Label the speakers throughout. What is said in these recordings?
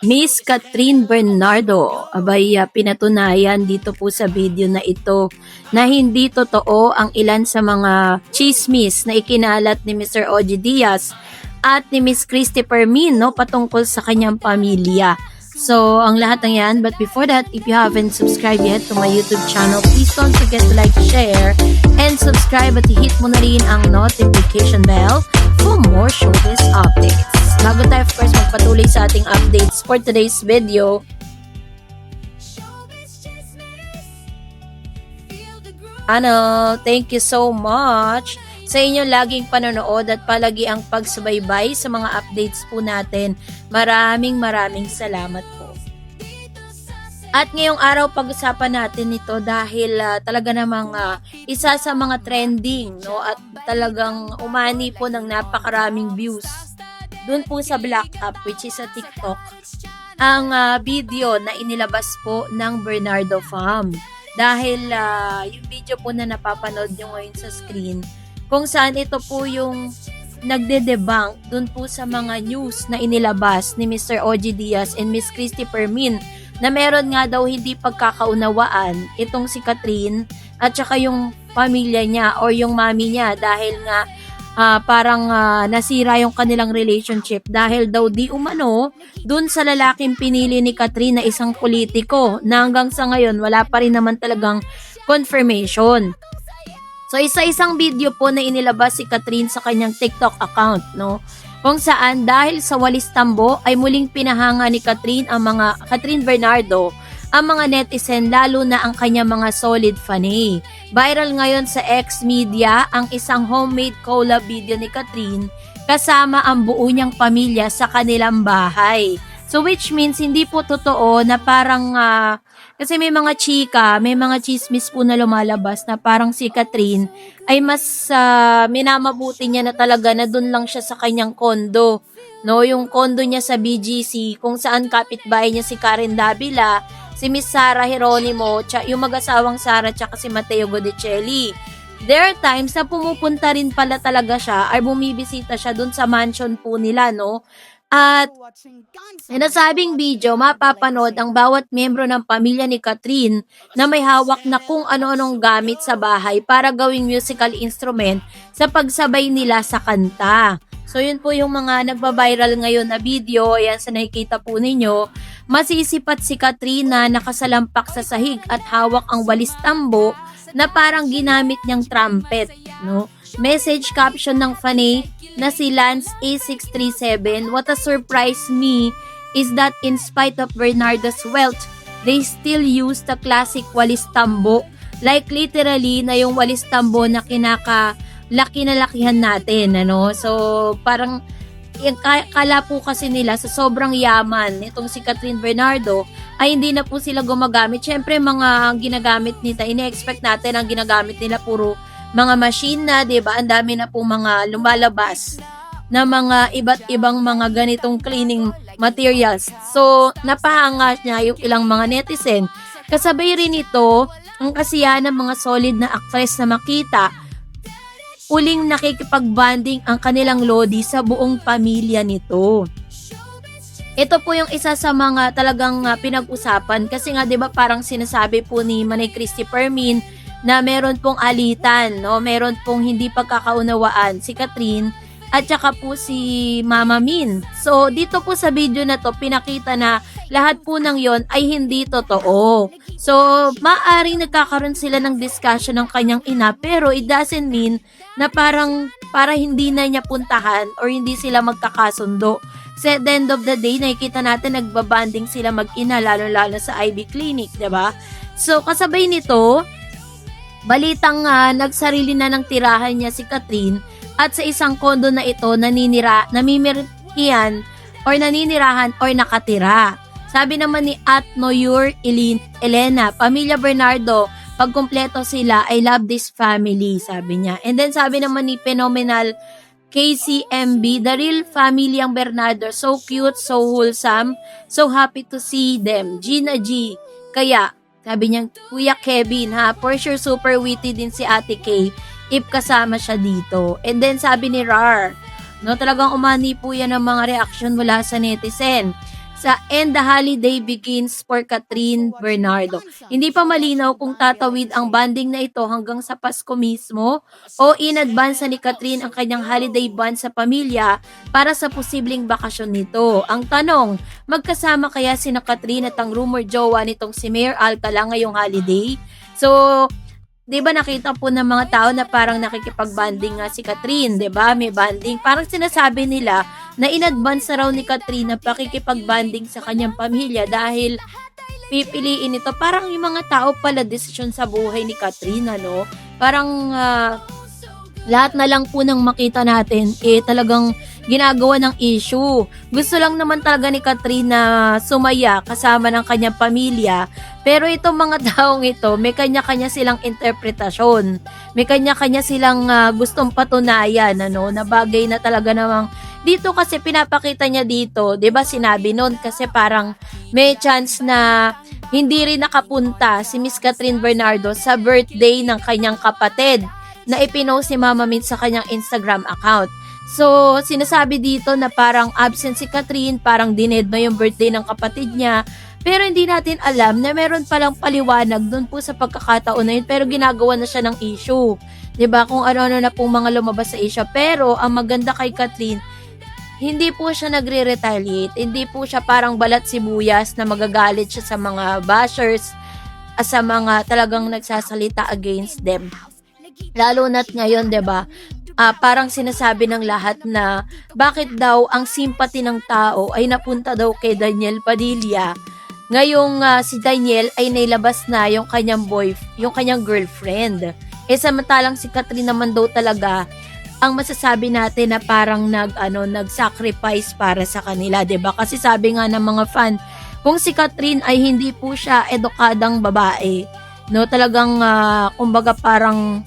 Speaker 1: Miss Catherine Bernardo, abay pinatunayan dito po sa video na ito na hindi totoo ang ilan sa mga chismis na ikinalat ni Mr. Ogie Diaz at ni Miss Christy Permin, no, patungkol sa kanyang pamilya. So, ang lahat ng yan. But before that, if you haven't subscribed yet to my YouTube channel, please don't forget to like, share, and subscribe at hit mo na rin ang notification bell for more showbiz updates. Bago tayo, of course, magpatuloy sa ating updates for today's video, thank you so much sa inyong laging panonood at palagi ang pagsubaybay sa mga updates po natin. Maraming salamat po. At ngayong araw pag-usapan natin ito dahil talaga namang isa sa mga trending, no, at talagang umani po ng napakaraming views dun po sa Black App, which is sa TikTok, ang video na inilabas po ng Bernardo Fam. Dahil yung video po na napapanood nyo ngayon sa screen, kung saan ito po yung nagde-debunk dun po sa mga news na inilabas ni Mr. Ogie Diaz and Miss Christy Permin na meron nga daw hindi pagkakaunawaan itong si Catherine at saka yung pamilya niya o yung mami niya dahil nga parang nasira yung kanilang relationship dahil daw di umano dun sa lalaking pinili ni Catherine na isang politiko na hanggang sa ngayon wala pa rin naman talagang confirmation. So isa-isang video po na inilabas si Catherine sa kanyang TikTok account, no? Kung saan dahil sa walis tambo ay muling pinahanga ni Catherine Bernardo ang mga netizen, lalo na ang kanya mga solid fanay. Viral ngayon sa X media ang isang homemade collab video ni Catherine kasama ang buo niyang pamilya sa kanilang bahay. So which means hindi po totoo na parang kasi may mga chika, may mga chismis po na lumalabas na parang si Catherine ay mas minamabuti niya na talaga na doon lang siya sa kanyang kondo. No, yung kondo niya sa BGC kung saan kapitbahay niya si Karen Davila, si Miss Sara Geronimo, yung mag-asawang Sara tsaka si Mateo Godicelli. There are times na pumupunta rin pala talaga siya ay bumibisita siya dun sa mansion po nila, no? At nasabing video, mapapanood ang bawat miyembro ng pamilya ni Catherine na may hawak na kung ano-anong gamit sa bahay para gawing musical instrument sa pagsabay nila sa kanta. So yun po yung mga nagba-viral ngayon na video, ayan sa nakikita po ninyo. Masisipat si Catherine na nakasalampak sa sahig at hawak ang walis tambo na parang ginamit niyang trumpet, no? Message caption ng fanay na si Lance A637, "What a surprise me is that in spite of Bernardo's wealth, they still use the classic walis tambo." Like literally na yung walis tambo na kinakalakihan natin, ano? So parang kala po kasi nila sa sobrang yaman nitong si Catherine Bernardo ay hindi na po sila gumagamit. Syempre mga ginagamit nila, ine-expect natin ang ginagamit nila puro mga machine na, 'di ba? Ang dami na po mga lumalabas na mga iba't ibang mga ganitong cleaning materials. So, napahanga niya yung ilang mga netizen. Kasabay rin ito ang kasiyahan ng mga solid na actress na makita uling nakikipag-bonding ang kanilang lodi sa buong pamilya nito. Ito po yung isa sa mga talagang pinag-usapan kasi nga 'di ba parang sinasabi po ni Manay Christy Permin na meron pong alitan, no? Meron pong hindi pagkakaunawaan si Catherine at saka po si Mama Min. So, dito po sa video na to, pinakita na lahat po ng yon ay hindi totoo. So, maaring nagkakaroon sila ng discussion ng kanyang ina, pero it doesn't mean na parang para hindi na niya puntahan or hindi sila magkakasundo. Kasi at the end of the day, nakikita natin nagbabanding sila mag-ina, lalo-lalo sa IB Clinic, diba? So, kasabay nito, balitang nagsarili na ng tirahan niya si Catherine at sa isang kondo na ito namimirkihan or naninirahan or nakatira. Sabi naman ni Noyur Elena, "Pamilya Bernardo, pag kumpleto sila, I love this family," sabi niya. And then sabi naman ni Phenomenal KCMB, "The real family ang Bernardo, so cute, so wholesome, so happy to see them. Gina G, kaya sabi niya, Kuya Kevin ha, for sure super witty din si Ate Kay if kasama siya dito." And then sabi ni Rar, no, talagang umani po yan ng mga reaction mula sa netizen. And the holiday begins for Catherine Bernardo. Hindi pa malinaw kung tatawid ang banding na ito hanggang sa Pasko mismo o in advance ni Catherine ang kanyang holiday band sa pamilya para sa posibleng bakasyon nito. Ang tanong, magkasama kaya sina Catherine at ang rumor jowa nitong si Mayor Alcala ngayong holiday? So, 'di ba nakita po ng mga tao na parang nakikipag-banding nga si Catherine, 'di ba? May banding. Parang sinasabi nila na in advance na raw ni Catherine na pakikipag-banding sa kanyang pamilya dahil pipiliin ito. Parang yung mga tao pala desisyon sa buhay ni Catherine, ano? Parang lahat na lang po nang makita natin, talagang ginagawa ng issue. Gusto lang naman talaga ni Catherine na sumaya kasama ng kanyang pamilya. Pero itong mga taong ito, may kanya-kanya silang interpretasyon. May kanya-kanya silang gustong patunayan, ano, na bagay na talaga namang dito kasi pinapakita niya dito, 'di ba sinabi noon kasi parang may chance na hindi rin nakapunta si Miss Catherine Bernardo sa birthday ng kanyang kapatid na ipinost si Mama Mint sa kanyang Instagram account. So, sinasabi dito na parang absent si Catherine, parang dinedma yung birthday ng kapatid niya. Pero hindi natin alam na meron palang paliwanag doon po sa pagkakataon na yun. Pero ginagawa na siya ng issue. 'Di ba? Kung ano-ano na pong mga lumabas sa issue. Pero ang maganda kay Catherine, hindi po siya nagre-retaliate. Hindi po siya parang balat sibuyas na magagalit siya sa mga bashers, sa mga talagang nagsasalita against them. Lalo na't ngayon, 'di ba? Parang sinasabi ng lahat na bakit daw ang sympathy ng tao ay napunta daw kay Daniel Padilla. Ngayong si Daniel ay nailabas na yung kanyang yung kanyang girlfriend. Samantalang si Catherine naman daw talaga ang masasabi natin na parang nag-sacrifice para sa kanila, 'di ba? Kasi sabi nga ng mga fan, kung si Catherine ay hindi po siya edukadang babae, no, talagang kumbaga parang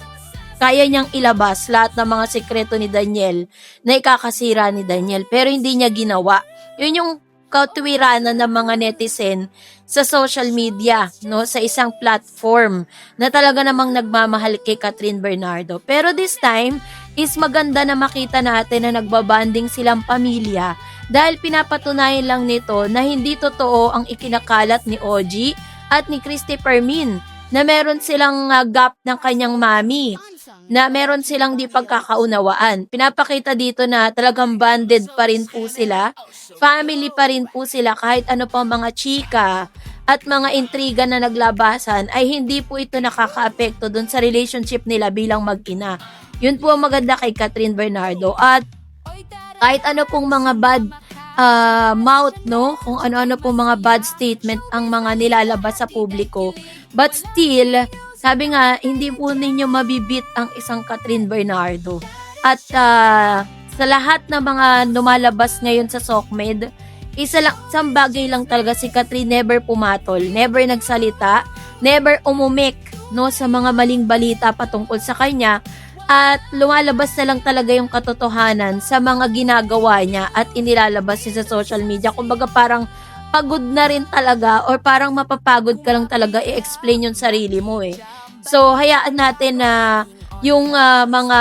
Speaker 1: kaya niyang ilabas lahat ng mga sekreto ni Daniel na ikakasira ni Daniel, pero hindi niya ginawa. Yun yung katwiranan ng mga netizen sa social media, no, sa isang platform na talaga namang nagmamahal kay Catherine Bernardo. Pero this time is maganda na makita natin na nagbabanding silang pamilya dahil pinapatunayan lang nito na hindi totoo ang ikinakalat ni Ogie at ni Christy Fermin na meron silang gap ng kanyang mami, na meron silang di pagkakaunawaan. Pinapakita dito na talagang banded pa rin po sila, family pa rin po sila kahit ano pang mga chika at mga intriga na naglabasan ay hindi po ito nakakaapekto dun sa relationship nila bilang mag-ina. Yun po ang maganda kay Catherine Bernardo. At kahit ano pong mga bad mouth, no, kung ano-ano pong mga bad statement ang mga nilalabas sa publiko, but still, sabi nga, hindi po ninyo mabibit ang isang Catherine Bernardo. At sa lahat ng mga lumalabas ngayon sa SOCMED, isang bagay lang talaga si Catherine never pumatol, never nagsalita, never umumik, no, sa mga maling balita patungkol sa kanya. At lumalabas na lang talaga yung katotohanan sa mga ginagawa niya at inilalabas niya sa social media. Kumbaga parang pagod na rin talaga or parang mapapagod ka lang talaga i-explain yung sarili mo eh. So hayaan natin na yung mga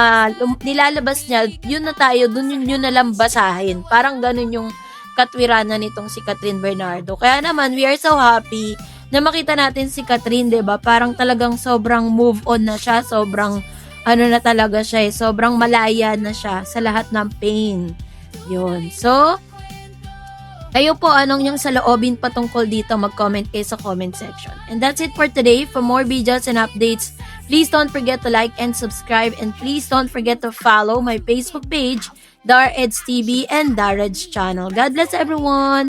Speaker 1: nilalabas niya, yun na tayo, yun na lang basahin. Parang ganun yung katwiranan nitong si Catherine Bernardo. Kaya naman, we are so happy na makita natin si Catherine, 'di ba? Parang talagang sobrang move on na siya, sobrang na talaga siya sobrang malaya na siya sa lahat ng pain. Yun. So, kayo po, anong yung saloobin patungkol dito, mag-comment kayo sa comment section. And that's it for today. For more videos and updates, please don't forget to like and subscribe, and please don't forget to follow my Facebook page, Dar Eds TV and Dar Eds channel. God bless everyone!